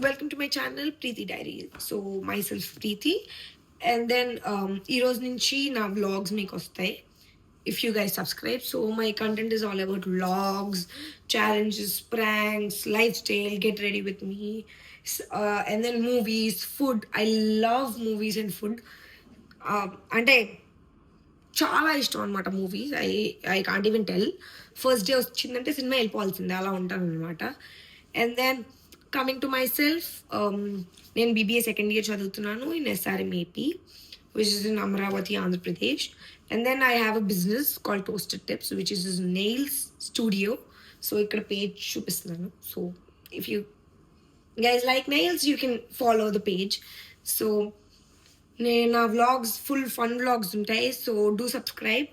welcome to my channel Preeti Diary. So myself Preeti, and then ఈ రోజు నుంచి నా vlogs మీకు వస్తాయి if you guys subscribe. So my content is all about vlogs, challenges, pranks, lifestyle, get ready with me, and then movies, food. I love movies and food. అంటే చాలా ఇష్టం అనమాట movies. I can't even tell. First day వచ్చిందంటే సినిమా వెళ్ళిపోవాల్సిందే, అలా ఉంటాను అనమాట. And then coming to my self, నేను బీబీఏ సెకండ్ ఇయర్ చదువుతున్నాను in SRM AP, which is in Amaravati, Andhra Pradesh. And then I have a business called toasted tips, which is nails studio. So ఇక్కడ page చూపిస్తున్నాను. So if you guys like nails, you can follow the page. So నేను నా vlogs full fun vlogs ఉంటాయి. So do subscribe.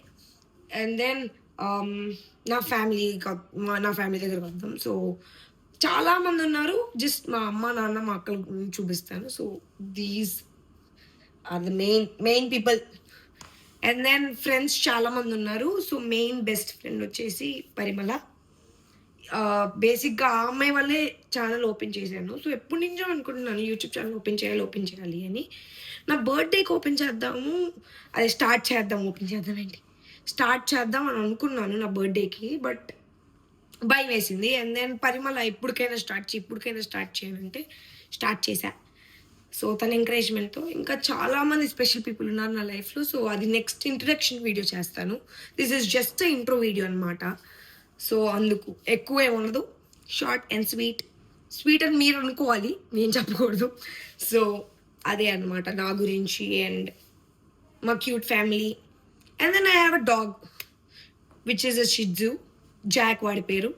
And then నా family దగ్గరకు వద్దాం. So చాలామంది ఉన్నారు, జస్ట్ మా అమ్మ నాన్న మా అక్కల గురించి చూపిస్తాను. So these are the main people. And then friends చాలామంది ఉన్నారు. సో మెయిన్ బెస్ట్ ఫ్రెండ్ వచ్చేసి పరిమళ. బేసిక్గా ఆ అమ్మాయి వల్లే ఛానల్ ఓపెన్ చేశాను. సో ఎప్పటి నుంచో అనుకుంటున్నాను యూట్యూబ్ ఛానల్ ఓపెన్ చేయాలి అని. నా బర్త్డేకి ఓపెన్ చేద్దాము, అది స్టార్ట్ చేద్దాం అని అనుకున్నాను నా బర్త్డేకి. బట్ భయం వేసింది. అండ్ దెన్ పరిమళ ఇప్పటికైనా స్టార్ట్ చేయనంటే స్టార్ట్ చేశా. సో తన ఎంకరేజ్మెంట్తో ఇంకా చాలామంది స్పెషల్ పీపుల్ ఉన్నారు నా లైఫ్లో. సో అది నెక్స్ట్ ఇంట్రడక్షన్ వీడియో చేస్తాను. This is just intro video అనమాట. సో అందుకు ఎక్కువే ఉండదు, షార్ట్ అండ్ స్వీట్ అని మీరు అనుకోవాలి, నేను చెప్పకూడదు. సో అదే అనమాట నా గురించి అండ్ మా cute family. And then I have a dog which is a shih tzu, Jack వాడి పేరు.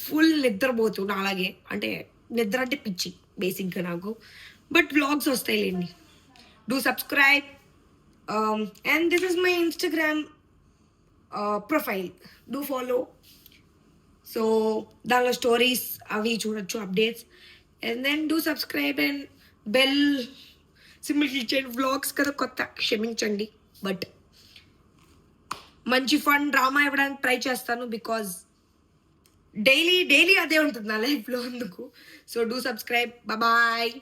ఫుల్ నిద్రపోతూ అలాగే, అంటే నిద్ర అంటే పిచ్చి బేసిక్గా నాకు. బట్ వ్లాగ్స్ వస్తాయిలేండి. Do subscribe. And this is my Instagram profile, do follow. So దానిలో స్టోరీస్ అవి చూడొచ్చు, updates. And then do subscribe and bell symbol click చేయండి. వ్లాగ్స్ కదా కొత్త, క్షమించండి. బట్ మంచి ఫన్ డ్రామా ఇవ్వడానికి ట్రై చేస్తాను, బికాజ్ డైలీ అదే ఉంటుంది నా లైఫ్లో అందుకు. So do subscribe. బాయ్.